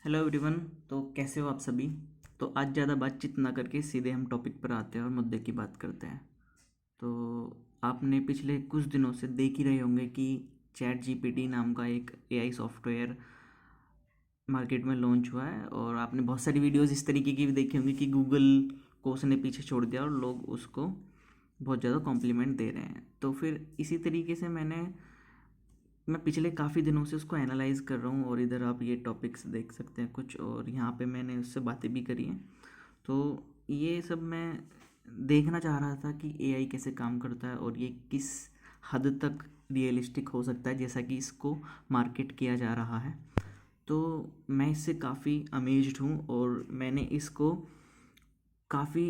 Hello everyone. तो कैसे हो आप सभी। तो आज ज़्यादा बातचीत ना करके सीधे हम टॉपिक पर आते हैं और मुद्दे की बात करते हैं। तो आपने पिछले कुछ दिनों से देख ही रहे होंगे कि चैट जीपीटी नाम का एक एआई सॉफ्टवेयर मार्केट में लॉन्च हुआ है, और आपने बहुत सारी वीडियोस इस तरीके की भी देखी होंगी कि गूगल को उसने पीछे छोड़ दिया और लोग उसको बहुत ज़्यादा कॉम्प्लीमेंट दे रहे हैं। तो फिर इसी तरीके से मैं पिछले काफ़ी दिनों से उसको एनालाइज कर रहा हूँ, और इधर आप ये टॉपिक्स देख सकते हैं कुछ, और यहाँ पे मैंने उससे बातें भी करी हैं। तो ये सब मैं देखना चाह रहा था कि एआई कैसे काम करता है और ये किस हद तक रियलिस्टिक हो सकता है जैसा कि इसको मार्केट किया जा रहा है। तो मैं इससे काफ़ी अमेज्ड हूँ, और मैंने इसको काफ़ी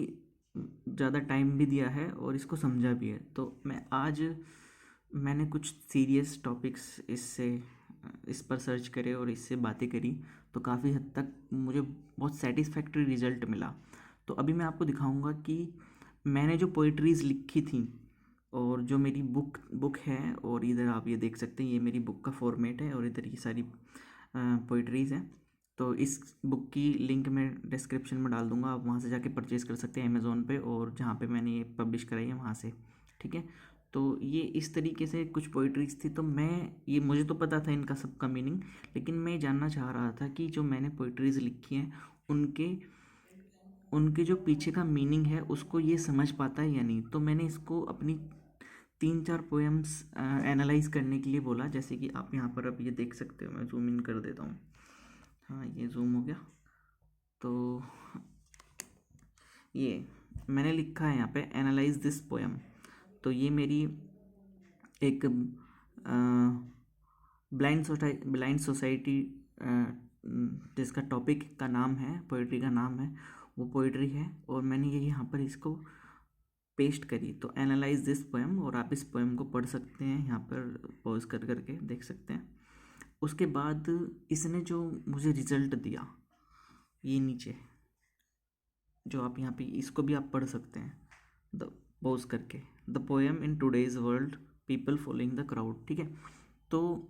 ज़्यादा टाइम भी दिया है और इसको समझा भी है। तो मैंने कुछ सीरियस टॉपिक्स इस पर सर्च करे और इससे बातें करी। तो काफ़ी हद तक मुझे बहुत सेटिस्फैक्ट्री रिजल्ट मिला। तो अभी मैं आपको दिखाऊंगा कि मैंने जो पोइट्रीज़ लिखी थी और जो मेरी बुक है, और इधर आप ये देख सकते हैं, ये मेरी बुक का फॉर्मेट है और इधर ये सारी पोइट्रीज़ हैं। तो इस बुक की लिंक मैं डिस्क्रिप्शन में डाल दूंगा, आप वहाँ से जाके परचेज़ कर सकते हैं अमेज़ोन पे, और जहाँ पे मैंने ये पब्लिश कराई है वहाँ से। ठीक है। तो ये इस तरीके से कुछ पोइट्रीज़ थी। तो मुझे तो पता था इनका सबका मीनिंग, लेकिन मैं जानना चाह रहा था कि जो मैंने पोइट्रीज़ लिखी हैं उनके उनके जो पीछे का मीनिंग है उसको ये समझ पाता है या नहीं। तो मैंने इसको अपनी 3-4 पोएम्स एनालाइज करने के लिए बोला, जैसे कि आप यहाँ पर अब ये देख सकते हो। मैं जूम इन कर देता हूँ। हाँ, ये जूम हो गया। तो ये मैंने लिखा है यहाँ पे, एनालाइज दिस पोएम। तो ये मेरी एक ब्लाइंड सोसाइटी जिसका टॉपिक का नाम है, पोइट्री का नाम है, वो पोइट्री है, और मैंने ये यहाँ पर इसको पेस्ट करी। तो एनालाइज दिस पोएम, और आप इस पोएम को पढ़ सकते हैं, यहाँ पर पॉज कर करके देख सकते हैं। उसके बाद इसने जो मुझे रिजल्ट दिया, ये नीचे जो आप यहाँ पे इसको भी आप पढ़ सकते हैं, द पॉज करके, the poem in today's world, people following the crowd. ठीक है। तो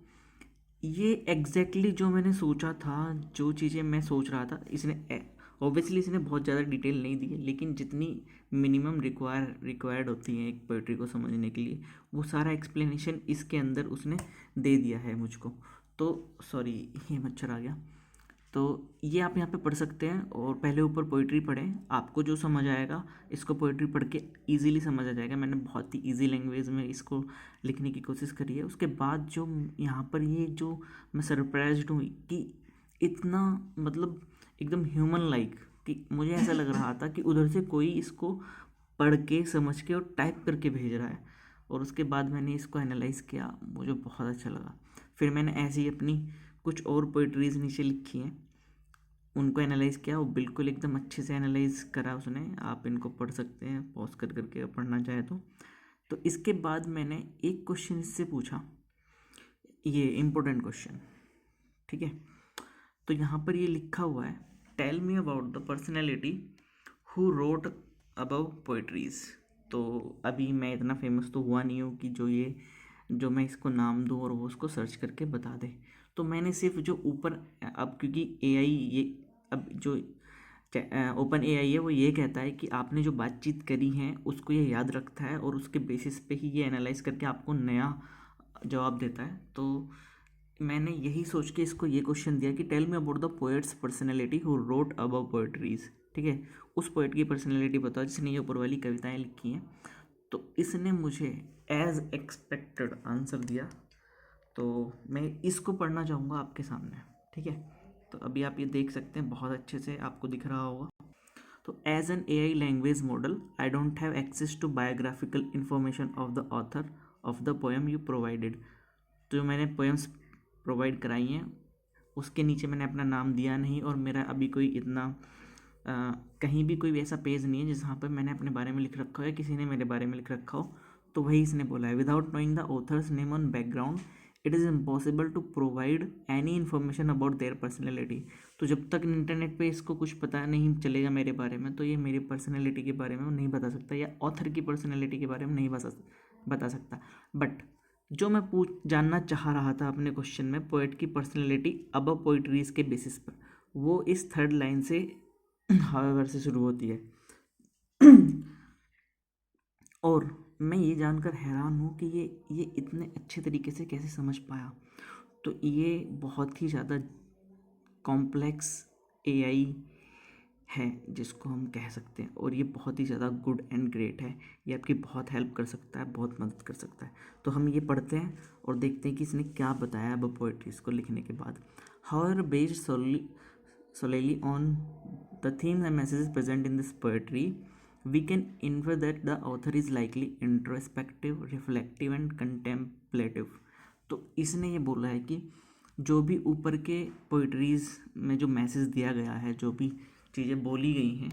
ये एग्जैक्टली जो मैंने सोचा था, जो चीज़ें मैं सोच रहा था, इसने ऑब्वियसली इसने बहुत ज़्यादा डिटेल नहीं दी है, लेकिन जितनी मिनिमम रिक्वायर्ड होती है एक पोइट्री को समझने के लिए, वो सारा एक्सप्लेनेशन इसके अंदर उसने दे दिया है मुझको। तो सॉरी, ये मच्छर आ गया। तो ये आप यहाँ पे पढ़ सकते हैं, और पहले ऊपर पोइट्री पढ़ें, आपको जो समझ आएगा इसको पोइट्री पढ़ के इजीली समझ आ जाएगा। मैंने बहुत ही इजी लैंग्वेज में इसको लिखने की कोशिश करी है। उसके बाद जो यहाँ पर ये जो मैं सरप्राइज्ड हूँ कि इतना, मतलब एकदम ह्यूमन लाइक, कि मुझे ऐसा लग रहा था कि उधर से कोई इसको पढ़ के समझ के और टाइप करके भेज रहा है। और उसके बाद मैंने इसको एनालाइज़ किया, मुझे बहुत अच्छा लगा। फिर मैंने ऐसे ही अपनी कुछ और पोइट्रीज़ नीचे लिखी हैं, उनको एनालाइज़ किया, वो बिल्कुल एकदम अच्छे से एनालाइज करा उसने। आप इनको पढ़ सकते हैं पॉज कर करके पढ़ना चाहे तो इसके बाद मैंने एक क्वेश्चन इससे पूछा, ये इम्पोर्टेंट क्वेश्चन। ठीक है। तो यहाँ पर ये लिखा हुआ है, tell me about the personality who wrote above poetries. तो अभी मैं इतना फेमस तो हुआ नहीं हूँ कि जो मैं इसको नाम दूँ और वो उसको सर्च करके बता दे। तो मैंने सिर्फ जो ऊपर, अब क्योंकि एआई ये, अब जो ओपन एआई है वो ये कहता है कि आपने जो बातचीत करी है उसको ये याद रखता है, और उसके बेसिस पे ही ये एनालाइज करके आपको नया जवाब देता है। तो मैंने यही सोच के इसको ये क्वेश्चन दिया कि tell me about the poets personality who wrote about poetries. ठीक है। उस पोएट की पर्सनैलिटी बताओ जिसने ये ऊपर वाली कविताएं लिखी हैं। तो इसने मुझे एज एक्सपेक्टेड आंसर दिया। तो मैं इसको पढ़ना चाहूँगा आपके सामने। ठीक है। तो अभी आप ये देख सकते हैं, बहुत अच्छे से आपको दिख रहा होगा। तो as an AI language model I don't have access to biographical information of the author of the poem you provided. तो जो मैंने पोएम्स प्रोवाइड कराई हैं उसके नीचे मैंने अपना नाम दिया नहीं, और मेरा अभी कोई इतना कहीं भी कोई ऐसा पेज नहीं है जहाँ पर मैंने अपने बारे में लिख रखा हो या किसी ने मेरे बारे में लिख रखा हो। तो वही इसने बोला है, without knowing the author's name on background it is impossible to provide any information about their personality. तो जब तक इंटरनेट पे इसको कुछ पता नहीं चलेगा मेरे बारे में, तो ये मेरी पर्सनैलिटी के बारे में वो नहीं बता सकता, या ऑथर की पर्सनैलिटी के बारे में नहीं बता सकता। बट जो मैं जानना चाह रहा था अपने क्वेश्चन में, पोएट की पर्सनैलिटी अब पोइट्रीज़ के बेसिस पर, वो इस थर्ड लाइन से हाउएवर से शुरू होती है। और मैं ये जानकर हैरान हूँ कि ये इतने अच्छे तरीके से कैसे समझ पाया। तो ये बहुत ही ज़्यादा कॉम्प्लेक्स एआई है जिसको हम कह सकते हैं, और ये बहुत ही ज़्यादा गुड एंड ग्रेट है। ये आपकी बहुत हेल्प कर सकता है, बहुत मदद कर सकता है। तो हम ये पढ़ते हैं और देखते हैं कि इसने क्या बताया अब पोएट्रीज को लिखने के बाद। However based solely on the themes and messages present in this poetry, we can infer that the author is likely introspective, reflective and contemplative. तो इसने ये बोला है कि जो भी ऊपर के पोइट्रीज़ में जो मैसेज दिया गया है, जो भी चीज़ें बोली गई हैं,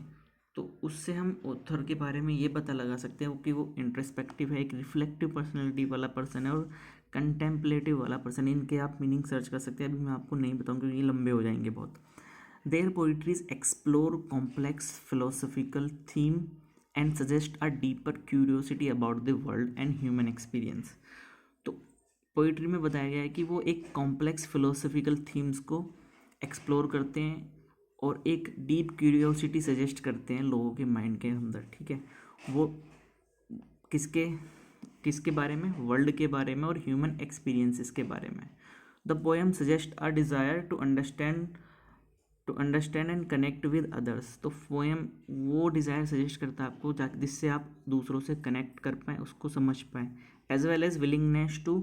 तो उससे हम ऑथर के बारे में ये पता लगा सकते हैं कि वो इंट्रोस्पेक्टिव है, एक रिफ्लेक्टिव पर्सनैलिटी वाला पर्सन है और कंटेम्पलेटिव वाला पर्सन। इनके आप मीनिंग सर्च कर सकते हैं, अभी मैं आपको नहीं बताऊँ क्योंकि ये लंबे हो जाएंगे बहुत। Their poetries explore complex philosophical theme and suggest a deeper curiosity about the world and human experience. तो पोइट्री में बताया गया है कि वो एक कॉम्प्लेक्स फिलोसफिकल थीम्स को एक्सप्लोर करते हैं और एक डीप क्यूरियोसिटी सजेस्ट करते हैं लोगों के माइंड के अंदर। ठीक है, वो किसके किसके बारे में? वर्ल्ड के बारे में और ह्यूमन एक्सपीरियंसेस के बारे में। The poem suggest a desire to understand and connect with others. तो पोएम वो डिज़ायर सजेस्ट करता है आपको जिससे आप दूसरों से कनेक्ट कर पाएँ, उसको समझ पाएँ, as well as willingness to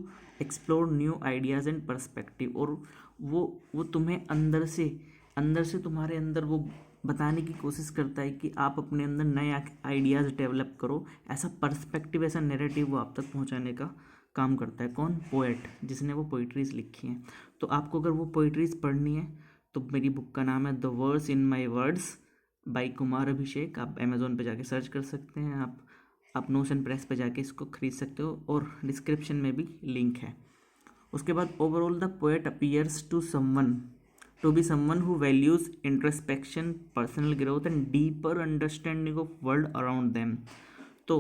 explore new ideas and perspective. और वो तुम्हें अंदर से तुम्हारे अंदर वो बताने की कोशिश करता है कि आप अपने अंदर नए आइडियाज़ डेवलप करो। ऐसा पर्सपेक्टिव, ऐसा नैरेटिव वो आप तक पहुंचाने का काम करता है। कौन? पोएट, जिसने वो पोइट्रीज़ लिखी हैं। तो आपको अगर वो पोइट्रीज़ पढ़नी है तो मेरी बुक का नाम है the words in my words by Kumar Abhishek. आप अमेज़ोन पे जाके सर्च कर सकते हैं, आप नोशन प्रेस पे जाके इसको खरीद सकते हो और डिस्क्रिप्शन में भी लिंक है। उसके बाद overall the poet appears to be someone who values introspection, personal growth and deeper understanding of world around them. तो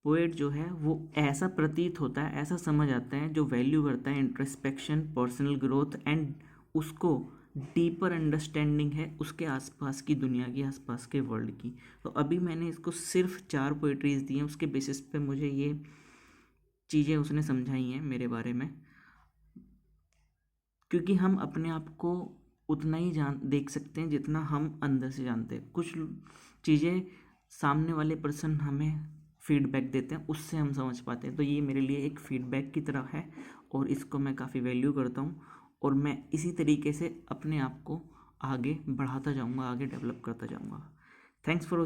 पोएट जो है वो ऐसा प्रतीत होता है, ऐसा समझ आता है, जो वैल्यू करता है इंट्रोस्पेक्शन, पर्सनल ग्रोथ एंड उसको डीपर अंडरस्टैंडिंग है उसके आसपास की दुनिया की, आसपास के वर्ल्ड की। तो अभी मैंने इसको सिर्फ 4 पोइट्रीज़ दी हैं, उसके बेसिस पे मुझे ये चीज़ें उसने समझाई हैं मेरे बारे में, क्योंकि हम अपने आप को उतना ही देख सकते हैं जितना हम अंदर से जानते हैं। कुछ चीज़ें सामने वाले पर्सन हमें फीडबैक देते हैं, उससे हम समझ पाते हैं। तो ये मेरे लिए एक फीडबैक की तरह है और इसको मैं काफ़ी वैल्यू करता हूँ और मैं इसी तरीके से अपने आप को आगे बढ़ाता जाऊँगा, आगे डेवलप करता जाऊँगा। Thanks for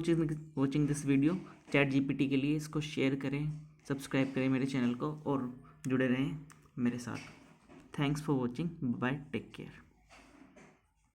watching this video. ChatGPT के लिए इसको शेयर करें, सब्सक्राइब करें मेरे चैनल को और जुड़े रहें मेरे साथ। Thanks for watching, bye, take care.